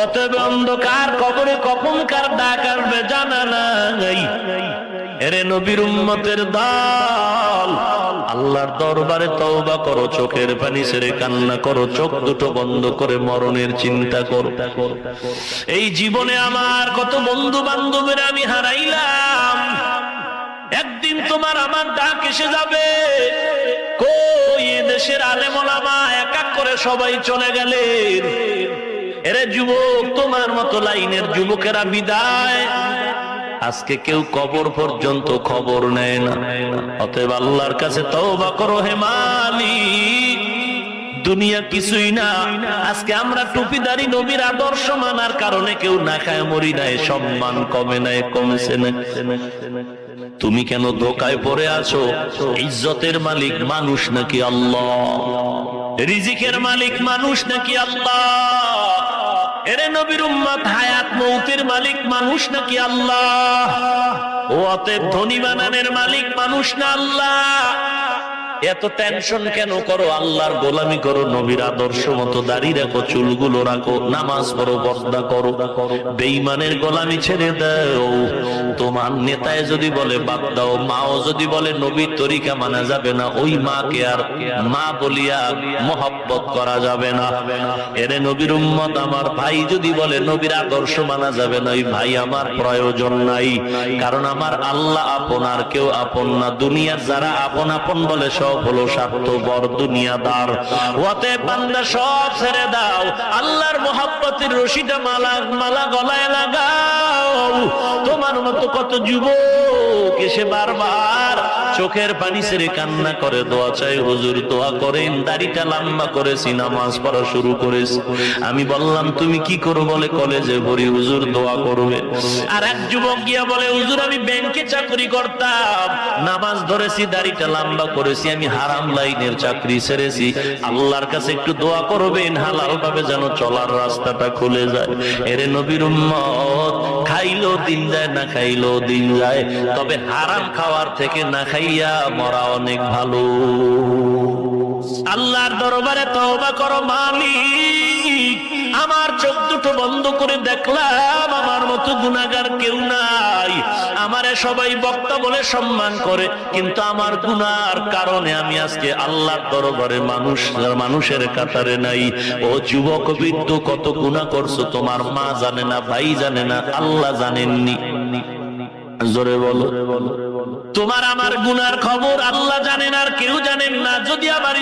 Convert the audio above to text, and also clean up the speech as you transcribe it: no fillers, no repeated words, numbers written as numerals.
অতএব অন্ধকার কবরে কখন কার ডাক আসবে জানা নাই। এরে নবীর উম্মতের দল, আল্লাহর দরবারে তওবা করো, চোখের পানি ছেড়ে কান্না করো, চোখ দুটো বন্ধ করে মরণের চিন্তা করো। এই জীবনে আমার কত বন্ধু বান্ধবের আমি হারাইলাম, একদিন তোমার আমার ডাক এসে যাবে। কই দেশের আলেম ওলামা এক এক করে সবাই চলে গেলেন। এরে যুবক, তোমার মতো লাইনের যুবকেরা বিদায়। আজকে কেউ কবর পর্যন্ত খবর নেয় না। অতএব আল্লাহর কাছে তওবা করো হে মালিক, দুনিয়া কিছুই না। আজকে আমরা টুপিদারি নবীর আদর্শ মানার কারণে কেউ না খায় মরি নাই, সম্মান কমে নাই, কমেছে না। তুমি কেন ধোকায় পড়ে আছো? ইজ্জতের মালিক মানুষ নাকি আল্লাহ? রিজিকের মালিক মানুষ নাকি আল্লাহ? এরে নবীর উম্মত, হায়াত মৌতের মালিক মানুষ নাকি আল্লাহ? ও অতএব ধনী বানানের মালিক মানুষ না আল্লাহ? এত টেনশন কেন করো? আল্লাহর গোলামি করো, নবীর আদর্শ মতো দাঁড়িয়ে রাখো, চুলগুলো রাখো, নামাজ পড়ো, পর্দা করো, বেঈমানের গোলামি ছেড়ে দাও। তোমার নেতায় যদি বলে বাদ দাও, মাও যদি বলে নবীর তরিকা মানা যাবে না, ওই মাকে আর মা বলিয়া মহব্বত করা যাবে না। এরে নবীর উম্মত, আমার ভাই যদি বলে নবীর আদর্শ মানা যাবে না, ওই ভাই আমার প্রয়োজন নাই। কারণ আমার আল্লাহ আপন, আর কেউ আপন না। দুনিয়ার যারা আপন আপন বলে সব হলো স্বার্থপর, দুনিয়াদার। অতএব বান্দা সব ছেড়ে দাও, আল্লাহর মহব্বতের রশিটা মালা গলায় লাগাও। তোমার মতো কত যুবক এসে বারবার চোখের পানি ছেড়ে কান্না করে, দোয়া চাই, হুজুর দোয়া করেন। দাড়িটা লম্বা করেছি, নামাজ পড়া শুরু করেছি। আমি বললাম তুমি কি করো? বলে কলেজে পড়ি। হুজুর দোয়া করবে। আর এক যুবক গিয়া বলে, হুজুর আমি ব্যাংকে চাকরি করতাম, নামাজ ধরেছি, দাড়িটা লম্বা করেছি, আমি হারাম লাইনের চাকরি ছেড়েছি, আল্লাহর কাছে একটু দোয়া করবেন, হালাল ভাবে যেন চলার রাস্তাটা খুলে যায়। এরে নবীর উম্মত, খাইলো দিন যায়, না খাইলো দিন যায়, তবে হারাম খাওয়ার থেকে না খাইয়া মরা অনেক ভালো। আল্লাহর দরবারে তওবা করো মালিক। আমার চোখ দুটো বন্ধ করে দেখলাম আমার মতো গুনাহগার কেউ নাই। আমারে সবাই বক্তা বলে সম্মান করে, কিন্তু আমার গুনার কারণে আমি আজকে আল্লাহর দরবারে মানুষের কাতারে নাই। ও যুবক বৃদ্ধ, কত গুনাহ করছো, তোমার মা জানে না, ভাই জানে না, আল্লাহ জানেননি। জোরে বলো। তোমার আমার গুনার খবর আল্লাহ জানেন, আর কেউ জানেন না। যদি আমার